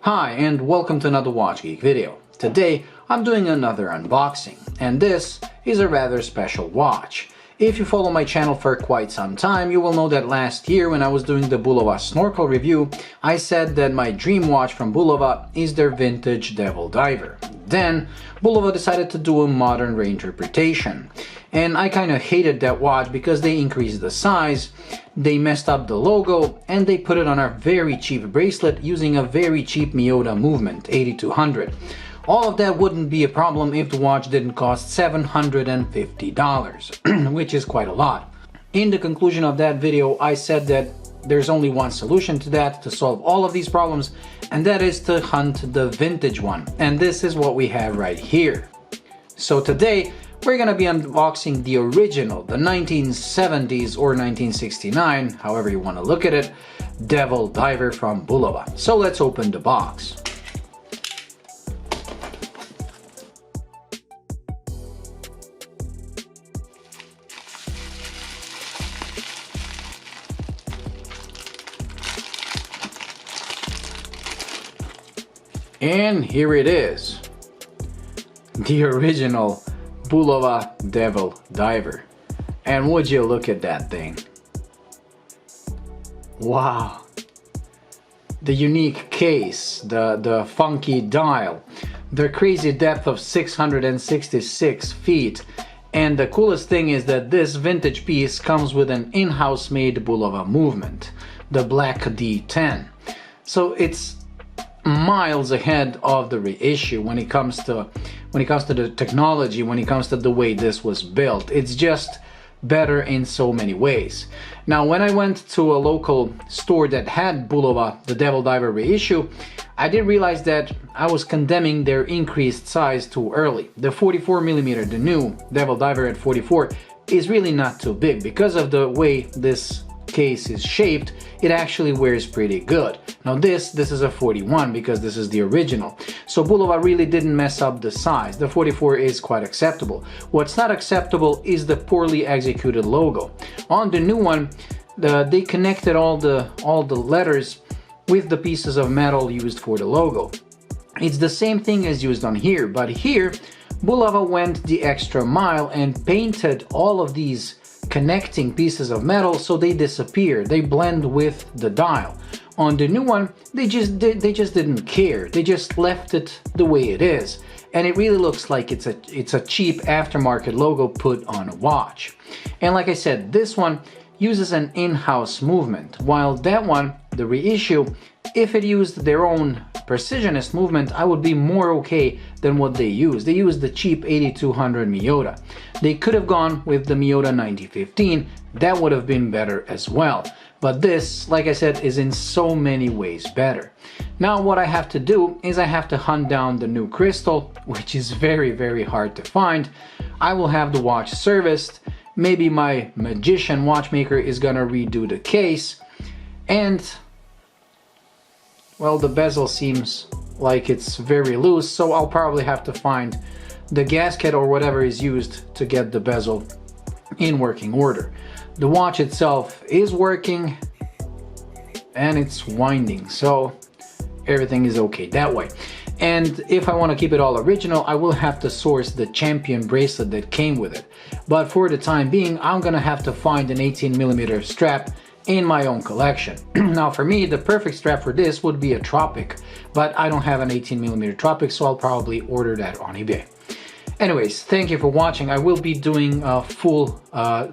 Hi and welcome to another Watch Geek video. Today I'm doing another unboxing, and this is a rather special watch. If you follow my channel for quite some time, you will know that last year when I was doing the Bulova snorkel review, I said that my dream watch from Bulova is their vintage Devil Diver. Then Bulova decided to do a modern reinterpretation, and I kind of hated that watch because they increased the size, they messed up the logo, and they put it on a very cheap bracelet using a very cheap Miyota movement, 8200. All of that wouldn't be a problem if the watch didn't cost $750, which is quite a lot. In the conclusion of that video, I said that there's only one solution to that, to solve all of these problems, and that is to hunt the vintage one. And this is what we have right here. So today, we're gonna be unboxing the original, the 1970s or 1969, however you want to look at it, Devil Diver from Bulova. So let's open the box. And here it is, the original Bulova Devil Diver. And would you look at that thing? Wow! The unique case, the funky dial, the crazy depth of 666 feet, and the coolest thing is that this vintage piece comes with an in-house made Bulova movement, the Black D10. So it's miles ahead of the reissue when it comes to the technology, when it comes to the way this was built. It's just better in so many ways. Now, when I went to a local store that had Bulova, the Devil Diver reissue, I did realize that I was condemning their increased size too early. The 44mm, the new Devil Diver at 44, is really not too big. Because of the way this case is shaped, it actually wears pretty good. Now this is a 41 because this is the original. So Bulova really didn't mess up the size. The 44 is quite acceptable. What's not acceptable is the poorly executed logo. On the new one, they connected all the letters with the pieces of metal used for the logo. It's the same thing as used on here, but here Bulova went the extra mile and painted all of these connecting pieces of metal so they disappear, they blend with the dial. On the new one, they just didn't care. They just left it the way it is, and it really looks like it's a cheap aftermarket logo put on a watch. And like I said, this one uses an in-house movement, while that one, the reissue, if it used their own precisionist movement, I would be more okay than what they use. They used the cheap 8200 Miyota. They could have gone with the Miyota 9015, that would have been better as well. But this, like I said, is in so many ways better. Now what I have to do is I have to hunt down the new crystal, which is very, very hard to find. I will have the watch serviced. Maybe my magician watchmaker is gonna redo the case, and well, the bezel seems like it's very loose, so I'll probably have to find the gasket or whatever is used to get the bezel in working order. The watch itself is working and it's winding, so everything is okay that way. And if I want to keep it all original, I will have to source the champion bracelet that came with it. But for the time being, I'm gonna have to find an 18mm strap in my own collection. Now for me, the perfect strap for this would be a Tropic, but I don't have an 18mm Tropic, so I'll probably order that on eBay. Anyways, thank you for watching. I will be doing a full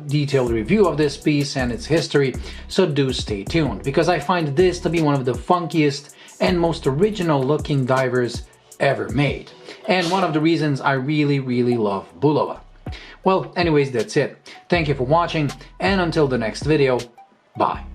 detailed review of this piece and its history, so do stay tuned, because I find this to be one of the funkiest and most original looking divers ever made, and one of the reasons I really, really love Bulova. Well, anyways, that's it. Thank you for watching, and until the next video, bye.